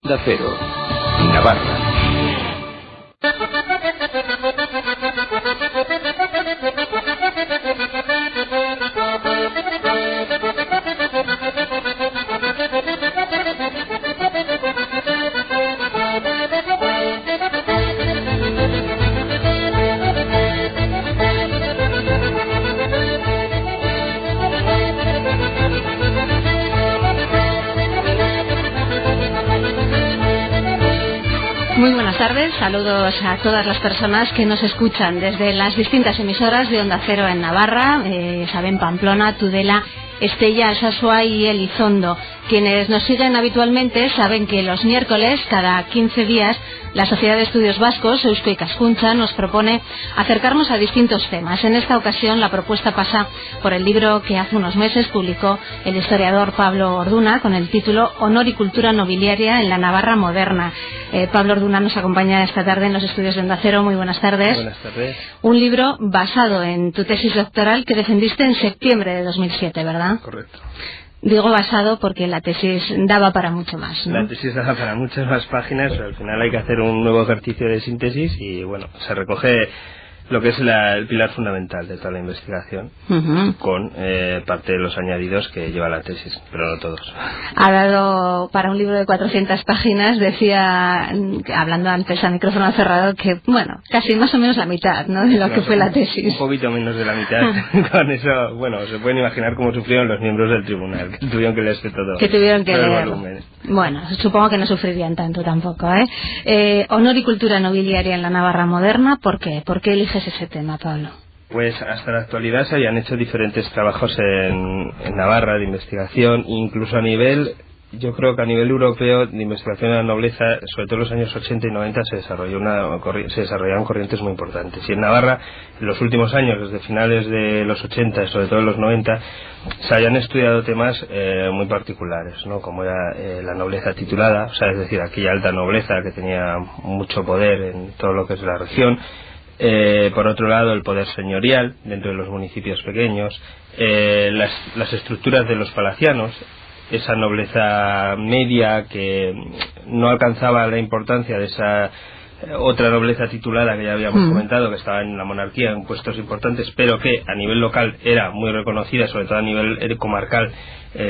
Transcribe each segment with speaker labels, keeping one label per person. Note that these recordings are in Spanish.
Speaker 1: Onda Cero, Navarra.
Speaker 2: Muy buenas tardes, saludos a todas las personas que nos escuchan desde las distintas emisoras de Onda Cero en Navarra, saben, Pamplona, Tudela, Estella, Alsasua y Elizondo. Quienes nos siguen habitualmente saben que los miércoles, cada 15 días, la Sociedad de Estudios Vascos, Eusko Ikaskuntza, nos propone acercarnos a distintos temas. En esta ocasión la propuesta pasa por el libro que hace unos meses publicó el historiador Pablo Orduna con el título Honor y cultura nobiliaria en la Navarra moderna. Pablo Orduna nos acompaña esta tarde en los estudios de Onda Cero. Muy buenas tardes.
Speaker 3: Buenas tardes.
Speaker 2: Un libro basado en tu tesis doctoral que defendiste en septiembre de 2007, ¿verdad?
Speaker 3: Correcto.
Speaker 2: Digo basado porque la tesis daba para mucho más, ¿no?
Speaker 3: La tesis daba para muchas más páginas, pero al final hay que hacer un nuevo ejercicio de síntesis y bueno, se recoge lo que es el pilar fundamental de toda la investigación, con parte de los añadidos que lleva la tesis, pero no todos.
Speaker 2: Ha dado para un libro de 400 páginas, decía, hablando antes a micrófono cerrado, que bueno, casi más o menos la mitad, ¿no?, de lo que fue la tesis.
Speaker 3: Un poquito menos de la mitad. Con eso, bueno, se pueden imaginar cómo sufrieron los miembros del tribunal, que tuvieron que leerse todo.
Speaker 2: Que tuvieron que leerlo. Bueno, supongo que no sufrirían tanto tampoco, ¿eh? Honor y cultura nobiliaria en la Navarra moderna, ¿por qué? ¿Por qué eliges ese tema, Pablo?
Speaker 3: Pues hasta la actualidad se habían hecho diferentes trabajos en Navarra de investigación, incluso a nivel, yo creo que a nivel europeo, de investigación de la nobleza, sobre todo en los años 80 y 90 se desarrollaron corrientes muy importantes. Y en Navarra, en los últimos años, desde finales de los 80 y sobre todo en los 90, se habían estudiado temas muy particulares, ¿no?, como era la nobleza titulada, o sea, es decir, aquella alta nobleza que tenía mucho poder en todo lo que es la región. Por otro lado, el poder señorial dentro de los municipios pequeños, las estructuras de los palacianos, esa nobleza media que no alcanzaba la importancia de esa otra nobleza titulada que ya habíamos comentado, que estaba en la monarquía en puestos importantes, pero que a nivel local era muy reconocida, sobre todo a nivel comarcal,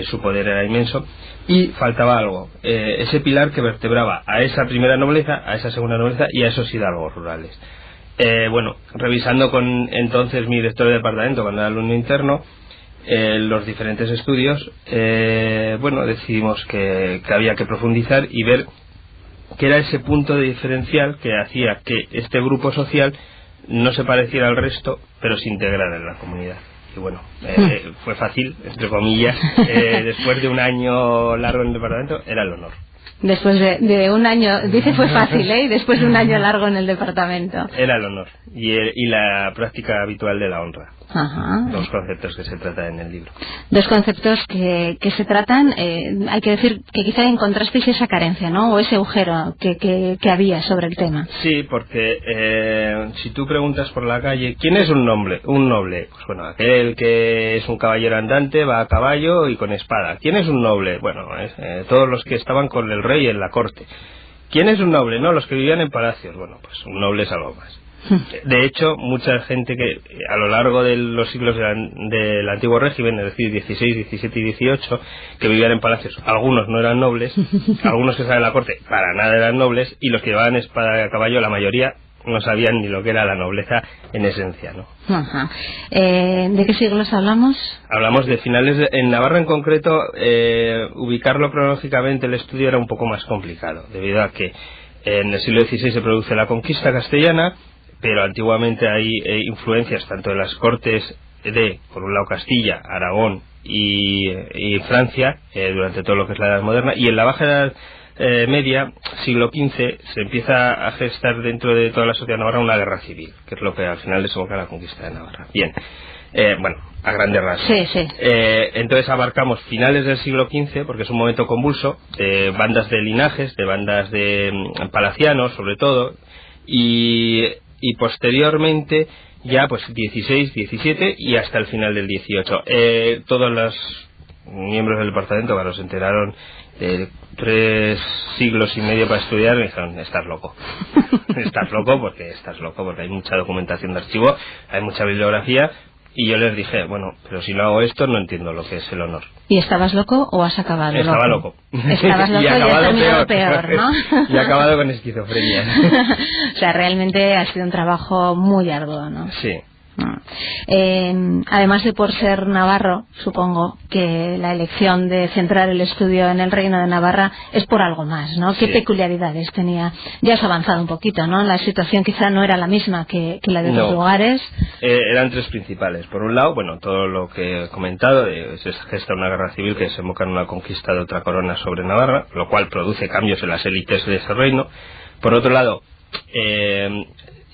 Speaker 3: su poder era inmenso. Y faltaba algo, ese pilar que vertebraba a esa primera nobleza, a esa segunda nobleza y a esos hidalgos rurales. Bueno, revisando con entonces mi director de departamento cuando era alumno interno los diferentes estudios, bueno, decidimos que había que profundizar y ver qué era ese punto de diferencial que hacía que este grupo social no se pareciera al resto, pero se integrara en la comunidad. Y bueno, fue fácil, entre comillas, después de un año largo en el departamento, era el honor.
Speaker 2: Después de un año, dice fue fácil, ¿eh? Y después de un año largo en el departamento.
Speaker 3: Era el honor y la práctica habitual de la honra.
Speaker 2: Ajá.
Speaker 3: Dos conceptos que se tratan en el libro.
Speaker 2: Dos conceptos que se tratan, hay que decir que quizá encontrasteis esa carencia, ¿no?, o ese agujero que había sobre el tema.
Speaker 3: Sí, porque si tú preguntas por la calle, ¿quién es un noble? Un noble, pues bueno, aquel que es un caballero andante, va a caballo y con espada. ¿Quién es un noble? Bueno, todos los que estaban con el rey en la corte. ¿Quién es un noble? No, los que vivían en palacios. Bueno, pues un noble es algo más. De hecho, mucha gente que a lo largo de los siglos del antiguo régimen, es decir, 16, 17 y 18, que vivían en palacios, algunos no eran nobles, algunos que estaban en la corte para nada eran nobles, y los que llevaban espada a caballo, la mayoría no sabían ni lo que era la nobleza en esencia, ¿no?
Speaker 2: Ajá. ¿De qué siglos hablamos?
Speaker 3: Hablamos de finales en Navarra en concreto. Ubicarlo cronológicamente el estudio era un poco más complicado, debido a que en el siglo XVI se produce la conquista castellana, pero antiguamente hay influencias tanto de las cortes de, por un lado, Castilla, Aragón y Francia, durante todo lo que es la Edad Moderna, y en la Baja Edad Media, siglo XV, se empieza a gestar dentro de toda la sociedad navarra una guerra civil, que es lo que al final desemboca en la conquista de Navarra. Bien, bueno, a grandes rasgos.
Speaker 2: Sí.
Speaker 3: Entonces abarcamos finales del siglo XV, porque es un momento convulso, de bandas de linajes, de bandas de palacianos, sobre todo, y posteriormente ya pues 16, 17 y hasta el final del 18. Todos los miembros del departamento, claro, se enteraron 3 siglos y medio para estudiar, me dijeron, estás loco. Estás loco porque hay mucha documentación de archivo, hay mucha bibliografía. Y yo les dije, bueno, pero si no hago esto no entiendo lo que es el honor.
Speaker 2: ¿Y estabas loco o has acabado loco?
Speaker 3: Estaba loco.
Speaker 2: Estabas loco y has terminado peor, ¿no?
Speaker 3: Y he acabado con esquizofrenia.
Speaker 2: O sea, realmente ha sido un trabajo muy arduo, ¿no?
Speaker 3: Sí.
Speaker 2: Además de por ser navarro, supongo que la elección de centrar el estudio en el Reino de Navarra es por algo más, ¿no? ¿Qué peculiaridades tenía? Ya has avanzado un poquito, ¿no? La situación quizá no era la misma que la de otros lugares.
Speaker 3: Eran 3 principales. Por un lado, bueno, todo lo que he comentado, se gesta una guerra civil que desemboca en una conquista de otra corona sobre Navarra, lo cual produce cambios en las élites de ese reino. Por otro lado,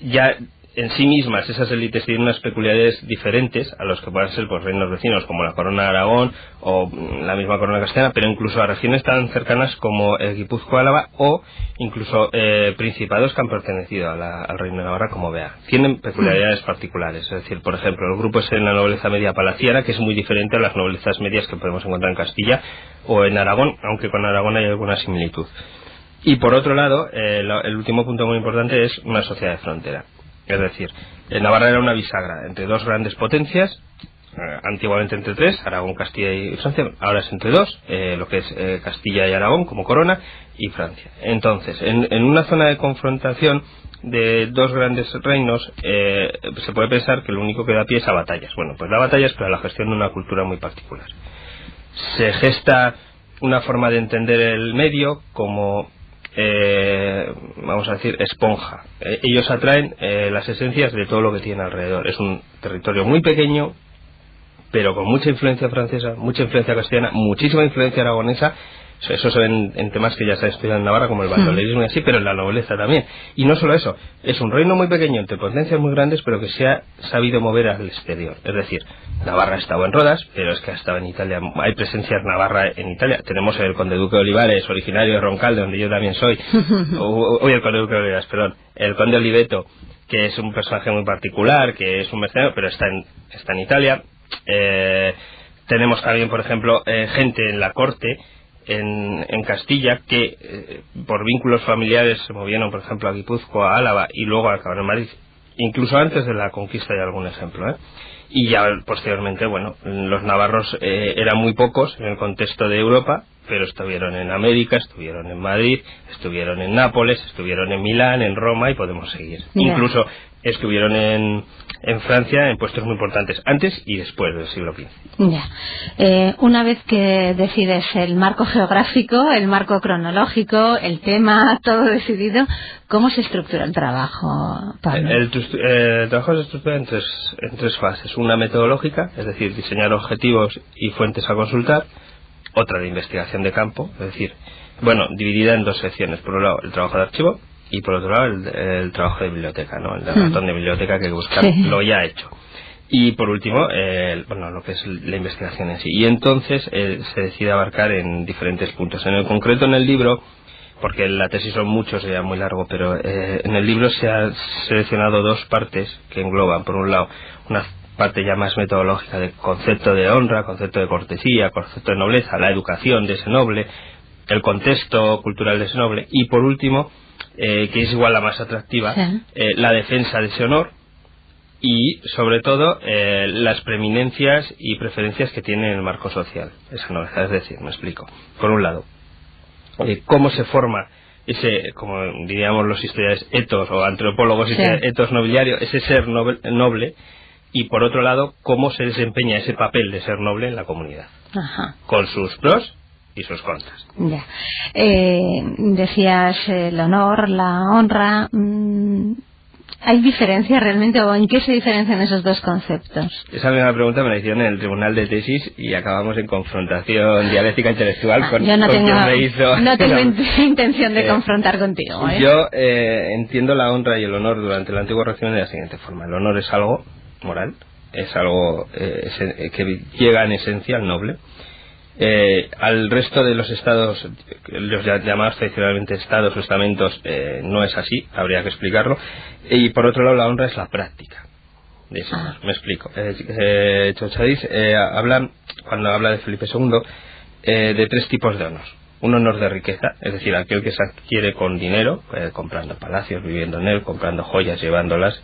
Speaker 3: ya en sí mismas esas élites tienen unas peculiaridades diferentes a los que puedan ser pues reinos vecinos como la corona de Aragón o la misma corona castellana, pero incluso a regiones tan cercanas como el Guipúzcoa, Álava o incluso principados que han pertenecido al reino de Navarra como Bear. Tienen peculiaridades particulares, es decir, por ejemplo, el grupo es en la nobleza media palaciana, que es muy diferente a las noblezas medias que podemos encontrar en Castilla o en Aragón, aunque con Aragón hay alguna similitud. Y por otro lado, el último punto muy importante es una sociedad de frontera. Es decir, Navarra era una bisagra entre 2 grandes potencias, antiguamente entre 3, Aragón, Castilla y Francia, ahora es entre 2, lo que es Castilla y Aragón como corona, y Francia. Entonces, en una zona de confrontación de 2 grandes reinos, se puede pensar que lo único que da pie es a batallas. Bueno, pues da batallas para la gestión de una cultura muy particular. Se gesta una forma de entender el medio como vamos a decir esponja. Ellos atraen las esencias de todo lo que tienen alrededor. Es un territorio muy pequeño, pero con mucha influencia francesa, mucha influencia castellana, muchísima influencia aragonesa. Eso se ve en temas que ya se ha estudiado en Navarra, como el bandolerismo y así, pero en la nobleza también. Y no solo eso, es un reino muy pequeño entre potencias muy grandes, pero que se ha sabido mover al exterior. Es decir, Navarra ha estado en Rodas, pero es que ha estado en Italia. Hay presencia navarra en Italia. Tenemos el conde duque de Olivares, originario de Roncal, de donde yo también soy. El conde duque de Olivares, perdón. El conde Oliveto, que es un personaje muy particular, que es un mercenario, pero está en Italia. Tenemos también, por ejemplo, gente en la corte en Castilla que por vínculos familiares se movieron, por ejemplo, a Guipúzcoa, a Álava y luego acabaron en Madrid, incluso antes de la conquista, hay algún ejemplo, y ya posteriormente, bueno, los navarros eran muy pocos en el contexto de Europa, pero estuvieron en América, estuvieron en Madrid, estuvieron en Nápoles, estuvieron en Milán, en Roma y podemos seguir. Incluso estuvieron en Francia en puestos muy importantes antes y después del siglo XV.
Speaker 2: Una vez que decides el marco geográfico, el marco cronológico, el tema, todo decidido, ¿cómo se estructura el trabajo, Pablo?
Speaker 3: El trabajo se estructura en tres fases. Una metodológica, es decir, diseñar objetivos y fuentes a consultar. Otra de investigación de campo, es decir, bueno, dividida en 2 secciones. Por un lado, el trabajo de archivo y por otro lado, el trabajo de biblioteca, ¿no? El ratón de biblioteca que hay que buscar lo ya hecho. Y por último, lo que es la investigación en sí. Y entonces se decide abarcar en diferentes puntos. En el concreto, en el libro, porque la tesis son muchos, sería muy largo, pero en el libro se ha seleccionado 2 partes que engloban, por un lado, una parte ya más metodológica de concepto de honra, concepto de cortesía, concepto de nobleza, la educación de ese noble, el contexto cultural de ese noble, y por último, que es igual la más atractiva, la defensa de ese honor y sobre todo las preeminencias y preferencias que tiene el marco social esa nobleza. Es decir, me explico. Por un lado, cómo se forma ese, como diríamos los historiadores, etos o antropólogos, ese etos nobiliario, ese ser noble, y por otro lado, cómo se desempeña ese papel de ser noble en la comunidad, con sus pros y sus contras.
Speaker 2: Ya. Decías el honor, la honra. ¿Hay diferencia realmente o en qué se diferencian esos 2 conceptos?
Speaker 3: Esa misma pregunta me la hicieron en el tribunal de tesis y acabamos en confrontación dialéctica intelectual con
Speaker 2: yo no
Speaker 3: quien me hizo.
Speaker 2: No tengo intención de confrontar contigo.
Speaker 3: Yo entiendo la honra y el honor durante el antiguo régimen de la siguiente forma. El honor es algo moral, es algo que llega en esencia al noble. Al resto de los estados, los llamados tradicionalmente estados o estamentos, no es así, habría que explicarlo. Y por otro lado, la honra es la práctica de ese honor. Me explico. Chochadís cuando habla de Felipe II, de 3 tipos de honor. un honor de riqueza, es decir, aquel que se adquiere con dinero, comprando palacios, viviendo en él, comprando joyas, llevándolas,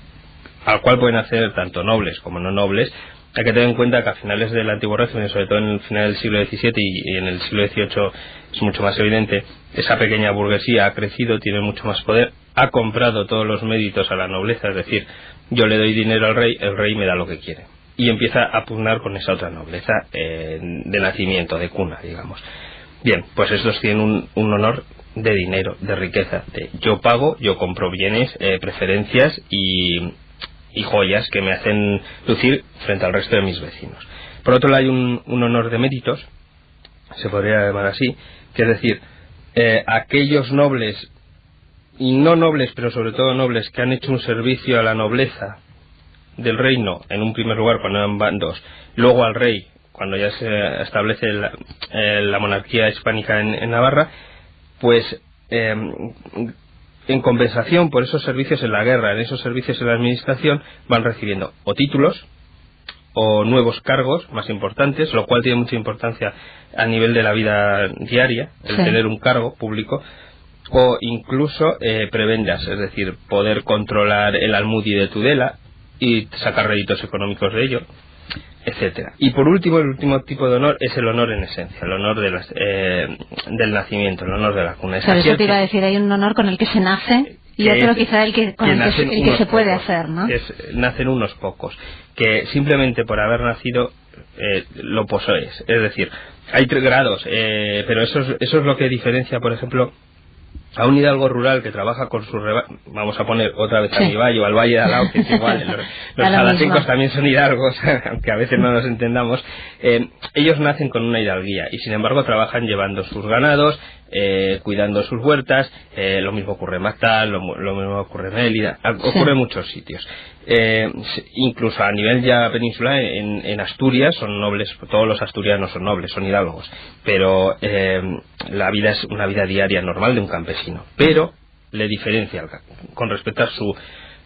Speaker 3: al cual pueden acceder tanto nobles como no nobles. Hay que tener en cuenta que a finales del antiguo régimen, sobre todo en el final del siglo XVII y en el siglo XVIII es mucho más evidente, esa pequeña burguesía ha crecido, tiene mucho más poder, ha comprado todos los méritos a la nobleza, es decir, yo le doy dinero al rey, el rey me da lo que quiere. Y empieza a pugnar con esa otra nobleza de nacimiento, de cuna, digamos. Bien, pues estos tienen un honor de dinero, de riqueza, de yo pago, yo compro bienes, preferencias y joyas que me hacen lucir frente al resto de mis vecinos. Por otro lado hay un honor de méritos, se podría llamar así, que es decir, aquellos nobles y no nobles, pero sobre todo nobles, que han hecho un servicio a la nobleza del reino, en un primer lugar cuando eran bandos, luego al rey cuando ya se establece la monarquía hispánica en Navarra, pues en compensación por esos servicios en la guerra, en esos servicios en la administración, van recibiendo o títulos o nuevos cargos más importantes, lo cual tiene mucha importancia a nivel de la vida diaria, el tener un cargo público, o incluso prebendas, es decir, poder controlar el almudi de Tudela y sacar réditos económicos de ello, etcétera. Y por último, el último tipo de honor es el honor en esencia, el honor del nacimiento, el honor de la cuna.
Speaker 2: Claro, eso te iba a decir, hay un honor con el que se nace y otro quizá el que se puede hacer, ¿no?
Speaker 3: Nacen unos pocos, que simplemente por haber nacido lo posees. Es decir, hay 3 grados, pero eso es lo que diferencia, por ejemplo, a un hidalgo rural que trabaja con su vamos a poner otra vez a mi valle o al valle de al lado, que es igual, los jalatencos también son hidalgos, aunque a veces no nos entendamos. Ellos nacen con una hidalguía y sin embargo trabajan llevando sus ganados, cuidando sus huertas. Lo mismo ocurre en Mactal, lo mismo ocurre en Mérida, ocurre en muchos sitios. Incluso a nivel ya peninsular, en Asturias son nobles, todos los asturianos son nobles, son hidalgos, pero la vida es una vida diaria normal de un campesino, pero le diferencia con respecto a su...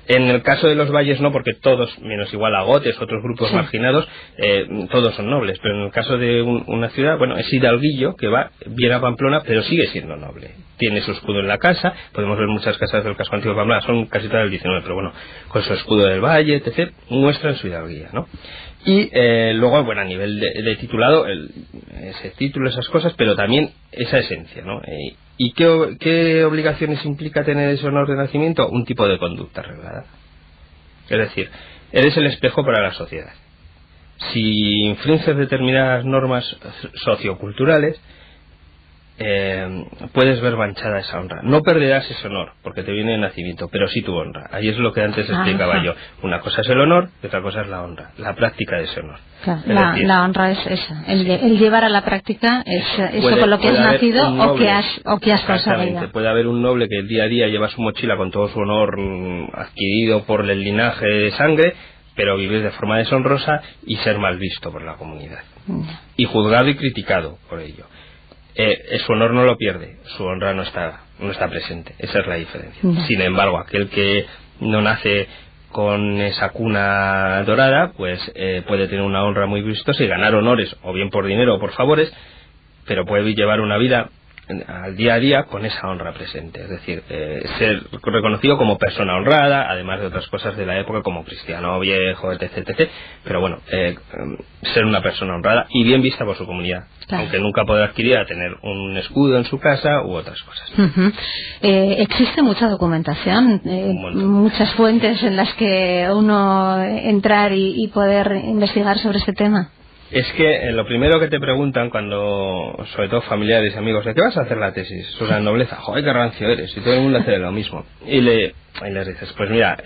Speaker 3: En el caso de los valles no, porque todos, menos igual agotes, otros grupos marginados, todos son nobles, pero en el caso de una ciudad, bueno, es hidalguillo que viene a Pamplona, pero sigue siendo noble. Tiene su escudo en la casa, podemos ver muchas casas del casco antiguo de Pamplona, son casi todas del 19, pero bueno, con su escudo del valle, etc., muestran su hidalguía, ¿no? Y luego, bueno, a nivel de titulado, ese título, esas cosas, pero también esa esencia, ¿no? ¿Y qué obligaciones implica tener ese honor de nacimiento? Un tipo de conducta reglada. Es decir, eres el espejo para la sociedad. Si infringes determinadas normas socioculturales, puedes ver manchada esa honra. No perderás ese honor, porque te viene de nacimiento, pero sí tu honra. Ahí es lo que antes explicaba yo. Una cosa es el honor y otra cosa es la honra, la práctica de ese honor.
Speaker 2: Claro, la honra es esa, el llevar a la práctica eso con lo que has nacido o que has conseguido.
Speaker 3: Puede haber un noble que el día a día lleva su mochila con todo su honor adquirido por el linaje de sangre, pero vivir de forma deshonrosa y ser mal visto por la comunidad. Y juzgado y criticado por ello. Su honor no lo pierde, su honra no está presente, esa es la diferencia. Sin embargo, aquel que no nace con esa cuna dorada, pues puede tener una honra muy vistosa y ganar honores, o bien por dinero o por favores, pero puede llevar una vida al día a día con esa honra presente, es decir, ser reconocido como persona honrada, además de otras cosas de la época como cristiano viejo, etc., pero bueno, ser una persona honrada y bien vista por su comunidad, aunque nunca podrá adquirir a tener un escudo en su casa u otras cosas.
Speaker 2: Existe mucha documentación, muchas fuentes en las que uno entrar y poder investigar sobre este tema.
Speaker 3: Es que lo primero que te preguntan cuando, sobre todo familiares y amigos, ¿de qué vas a hacer la tesis? Sobre la nobleza. Joder, qué rancio eres, y todo el mundo hace lo mismo. Y les dices, pues mira,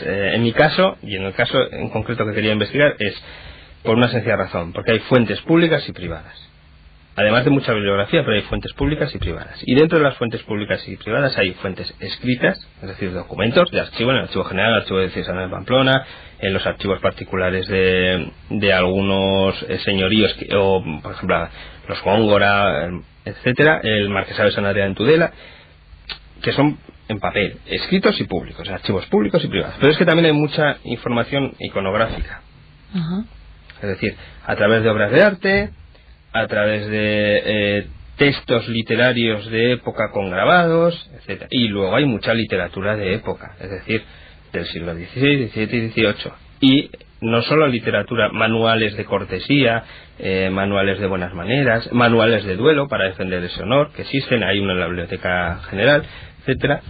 Speaker 3: en mi caso, y en el caso en concreto que quería investigar, es por una sencilla razón, porque hay fuentes públicas y privadas. Además de mucha bibliografía, pero hay fuentes públicas y privadas. Y dentro de las fuentes públicas y privadas hay fuentes escritas, es decir, documentos de archivo, en el archivo general, el archivo de Ciudadano de Pamplona, en los archivos particulares de algunos señoríos, o por ejemplo los Góngora, etcétera, el Marquesado de San Adrián en Tudela, que son en papel, escritos y públicos, archivos públicos y privados. Pero es que también hay mucha información iconográfica. Es decir, a través de obras de arte, a través de textos literarios de época con grabados, etcétera. Y luego hay mucha literatura de época, es decir, del siglo XVI, XVII y XVIII. Y no solo literatura, manuales de cortesía, manuales de buenas maneras, manuales de duelo para defender ese honor, que existen, hay uno en la Biblioteca General, etcétera,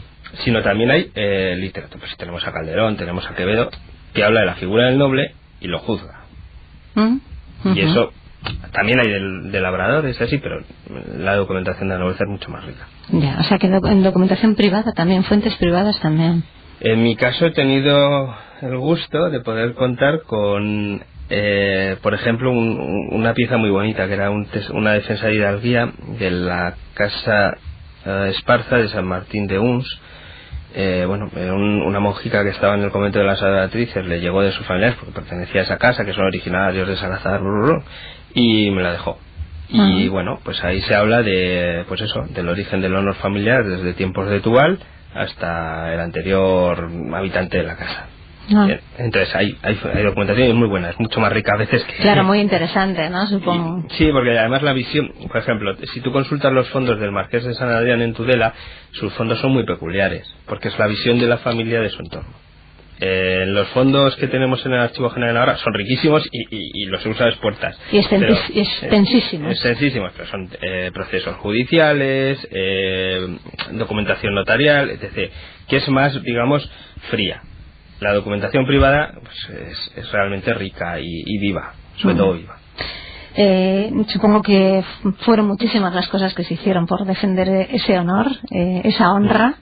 Speaker 3: sino también hay literatura. Pues tenemos a Calderón, tenemos a Quevedo, que habla de la figura del noble y lo juzga. Y eso también hay de labradores, así, pero la documentación de la nobleza es mucho más rica.
Speaker 2: Ya, o sea que en documentación privada también, fuentes privadas también.
Speaker 3: En mi caso he tenido el gusto de poder contar con, por ejemplo, una pieza muy bonita, que era una defensa de hidalguía de la casa Esparza de San Martín de Uns. Una monjica que estaba en el convento de las Adoratrices le llegó de sus familiares porque pertenecía a esa casa, que son originarios de Salazar, y me la dejó. Y bueno, pues ahí se habla de, pues eso, del origen del honor familiar desde tiempos de Tubal hasta el anterior habitante de la casa. Entonces hay documentación muy buena, es mucho más rica a veces que...
Speaker 2: Claro, muy interesante, ¿no? Supongo.
Speaker 3: Sí, porque además la visión, por ejemplo, si tú consultas los fondos del Marqués de San Adrián en Tudela, sus fondos son muy peculiares, porque es la visión de la familia de su entorno. Los fondos que tenemos en el Archivo General de Navarra son riquísimos y los he usado a expuertas.
Speaker 2: Y extensísimos.
Speaker 3: Extensísimos, pero son procesos judiciales, documentación notarial, etc., que es más, digamos, fría. La documentación privada pues, es realmente rica y viva, sobre todo viva.
Speaker 2: Supongo que fueron muchísimas las cosas que se hicieron por defender ese honor, esa honra.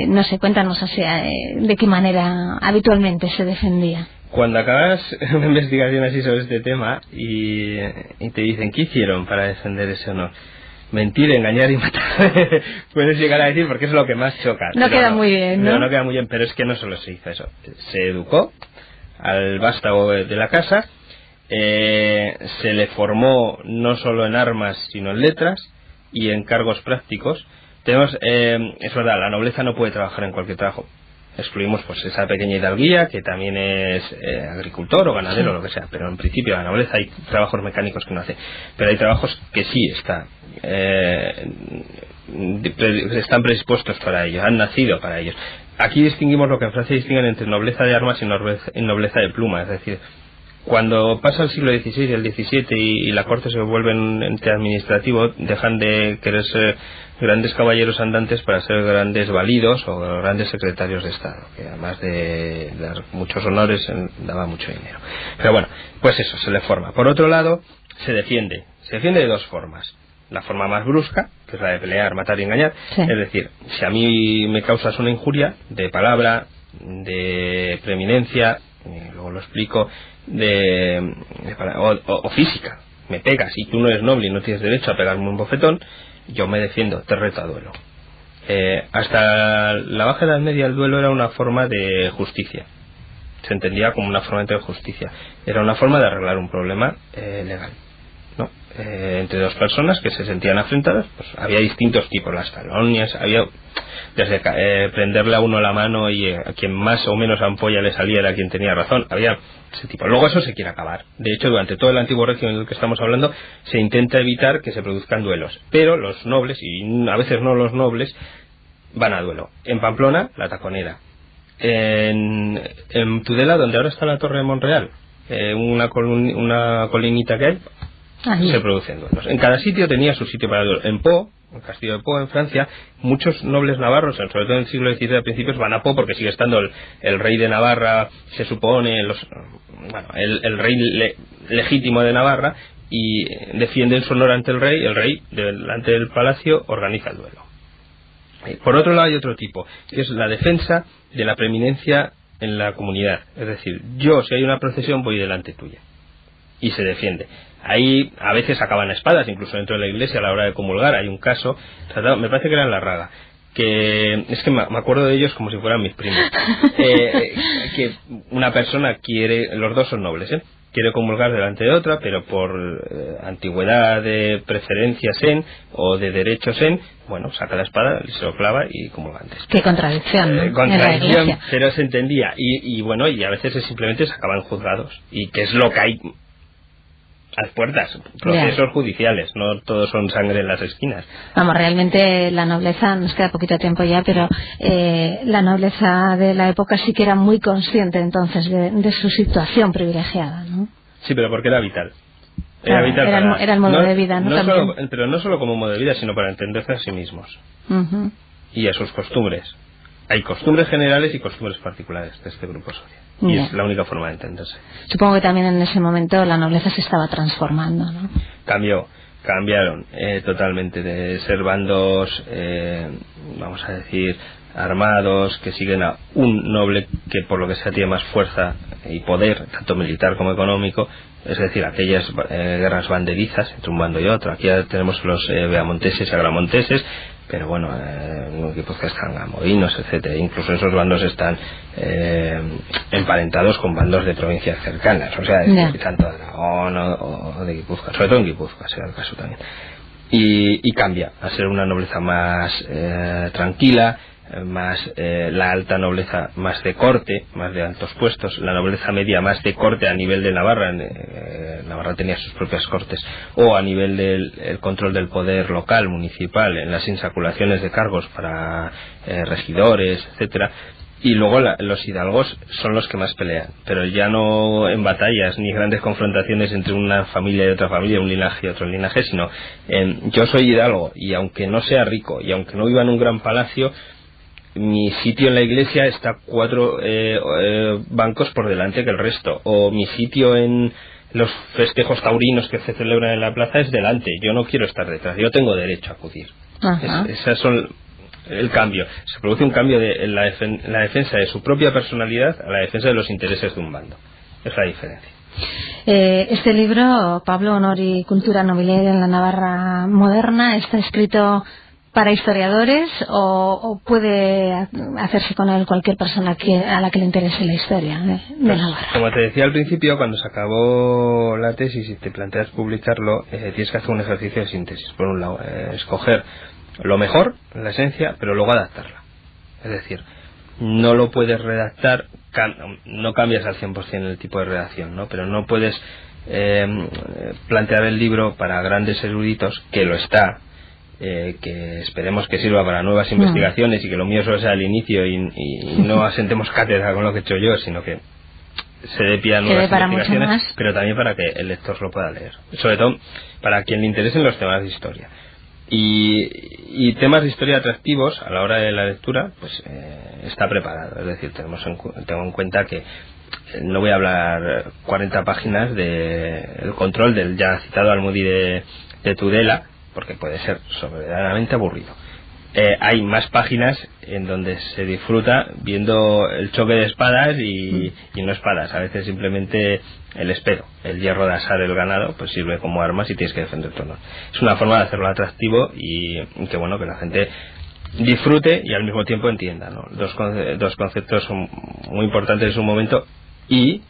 Speaker 2: No sé, cuéntanos así, de qué manera habitualmente se defendía.
Speaker 3: Cuando acabas una investigación así sobre este tema y te dicen, ¿qué hicieron para defender ese honor? Mentir, engañar y matar. Puedes llegar a decir, porque es lo que más choca.
Speaker 2: No queda muy bien, ¿no?
Speaker 3: No queda muy bien, pero es que no solo se hizo eso. Se educó al vástago de la casa, se le formó no solo en armas, sino en letras y en cargos prácticos. Es verdad, la nobleza no puede trabajar en cualquier trabajo. Excluimos pues esa pequeña hidalguía que también es agricultor o ganadero o lo que sea, pero en principio la nobleza hay trabajos mecánicos que no hace, pero hay trabajos que sí están predispuestos para ellos, han nacido para ellos. Aquí distinguimos lo que en Francia distinguen entre nobleza de armas y nobleza de pluma, es decir, cuando pasa el siglo XVI y el XVII y la corte se vuelve un ente administrativo, dejan de querer ser grandes caballeros andantes para ser grandes validos o grandes secretarios de Estado, que además de dar muchos honores daba mucho dinero. Pero bueno, pues eso, se le forma. Por otro lado, se defiende de dos formas. La forma más brusca, que es la de pelear, matar y engañar, sí. Es decir, si a mí me causas una injuria de palabra, de preeminencia, luego lo explico, o física, me pegas y tú no eres noble y no tienes derecho a pegarme un bofetón, yo me defiendo, te reto a duelo. Hasta la Baja Edad Media el duelo era una forma de justicia, se entendía como una forma de justicia, era una forma de arreglar un problema legal, ¿no? Entre dos personas que se sentían afrentadas, pues había distintos tipos, las calumnias, había desde prenderle a uno la mano y a quien más o menos ampolla le salía era quien tenía razón, había ese tipo. Luego eso se quiere acabar. De hecho, durante todo el antiguo régimen del que estamos hablando se intenta evitar que se produzcan duelos, pero los nobles, y a veces no los nobles, van a duelo. En Pamplona, la Taconera. En Tudela, donde ahora está la Torre de Monreal, una colinita que hay, se producen duelos. En cada sitio tenía su sitio para duelo. En Po, el castillo de Po en Francia, muchos nobles navarros, sobre todo en el siglo XVI a principios, van a Po porque sigue estando el rey de Navarra, se supone, el rey legítimo de Navarra, y defienden su honor ante el rey delante del palacio organiza el duelo. Por otro lado hay otro tipo, que es la defensa de la preeminencia en la comunidad, es decir, yo si hay una procesión voy delante tuya, y se defiende. Ahí a veces acaban a espadas, incluso dentro de la iglesia a la hora de comulgar. Hay un caso tratado, me parece que era en La Raga, que es que me acuerdo de ellos como si fueran mis primos, que una persona quiere, los dos son nobles, quiere comulgar delante de otra, pero por antigüedad de preferencias o de derechos bueno, saca la espada, se lo clava y comulga antes.
Speaker 2: Qué contradicción, ¿no?
Speaker 3: Contradicción, pero se entendía, y bueno, y a veces simplemente se acaban juzgados, y que es lo que hay las puertas, procesos judiciales, no todos son sangre en las esquinas.
Speaker 2: Vamos, realmente la nobleza, nos queda poquito tiempo ya, pero la nobleza de la época sí que era muy consciente entonces de su situación privilegiada, ¿no?
Speaker 3: Sí, pero porque era vital.
Speaker 2: Era vital era el modo de vida, ¿no?
Speaker 3: Pero no solo como modo de vida, sino para entenderse a sí mismos. Y a sus costumbres. Hay costumbres generales y costumbres particulares de este grupo social. Y es la única forma de entenderse.
Speaker 2: Supongo que también en ese momento la nobleza se estaba transformando, ¿no?
Speaker 3: Cambiaron totalmente de ser bandos, vamos a decir, armados, que siguen a un noble que por lo que sea tiene más fuerza y poder, tanto militar como económico, es decir, aquellas guerras banderizas entre un bando y otro. Aquí ya tenemos los beamonteses y agramonteses, pero bueno, en Guipúzcoa están gamovinos, etcétera. Incluso esos bandos están emparentados con bandos de provincias cercanas, o sea, tanto de Aragón o de Guipúzcoa, sobre todo en Guipúzcoa será el caso también. Y cambia a ser una nobleza más tranquila, más la alta nobleza más de corte, más de altos puestos, la nobleza media más de corte a nivel de Navarra. Navarra tenía sus propias cortes, o a nivel del control del poder local, municipal, en las insaculaciones de cargos para regidores, etcétera. Y luego los hidalgos son los que más pelean, pero ya no en batallas ni grandes confrontaciones entre una familia y otra familia, un linaje y otro linaje, sino yo soy hidalgo y aunque no sea rico y aunque no viva en un gran palacio, mi sitio en la iglesia está 4 bancos por delante que el resto, o mi sitio en los festejos taurinos que se celebran en la plaza es delante, yo no quiero estar detrás, yo tengo derecho a acudir. Esas son el cambio, se produce un cambio en la defensa de su propia personalidad a la defensa de los intereses de un bando, es la diferencia.
Speaker 2: Este libro, Pablo, Honor y Cultura Nobiliaria en la Navarra Moderna, está escrito para historiadores o puede hacerse con él cualquier persona a la que le interese la historia de Navarra.
Speaker 3: Como te decía al principio, cuando se acabó la tesis y te planteas publicarlo, tienes que hacer un ejercicio de síntesis. Por un lado, escoger lo mejor, la esencia, pero luego adaptarla. Es decir, no lo puedes redactar, no cambias al 100% el tipo de redacción, ¿no? Pero no puedes plantear el libro para grandes eruditos, que lo está, que esperemos que sirva para nuevas investigaciones y que lo mío solo sea el inicio y no asentemos cátedra con lo que he hecho yo, sino que se dé pie a nuevas investigaciones, pero también para que el lector lo pueda leer, sobre todo para quien le interesen los temas de historia y temas de historia atractivos a la hora de la lectura, pues está preparado. Es decir, tengo en cuenta que no voy a hablar 40 páginas del control del ya citado Almudí de Tudela, porque puede ser soberanamente aburrido. Hay más páginas en donde se disfruta viendo el choque de espadas y no espadas, a veces simplemente el espedo, el hierro de asar el ganado, pues sirve como arma si tienes que defender tu honor. Es una forma de hacerlo atractivo y que bueno, que la gente disfrute y al mismo tiempo entienda, ¿no? Dos conceptos son muy importantes en su momento y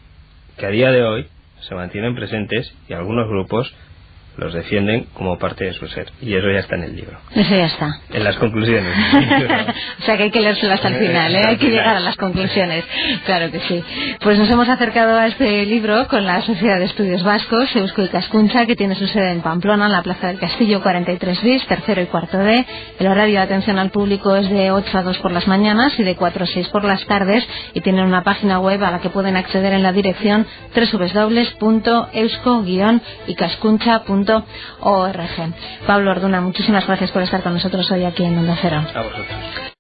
Speaker 3: que a día de hoy se mantienen presentes y algunos grupos los defienden como parte de su ser, y eso ya está en el libro.
Speaker 2: Eso ya está.
Speaker 3: En las conclusiones.
Speaker 2: O sea que hay que leérselas hasta el final, hay que llegar a las conclusiones. Claro que sí. Pues nos hemos acercado a este libro con la Sociedad de Estudios Vascos, Eusko Ikaskuntza, que tiene su sede en Pamplona, en la Plaza del Castillo 43 bis, tercero y cuarto D. El horario de atención al público es de 8 a 2 por las mañanas y de 4 a 6 por las tardes, y tienen una página web a la que pueden acceder en la dirección www.eusko-ikaskuntza.org. Pablo Orduna, muchísimas gracias por estar con nosotros hoy aquí en Onda Cero.
Speaker 3: A vosotros.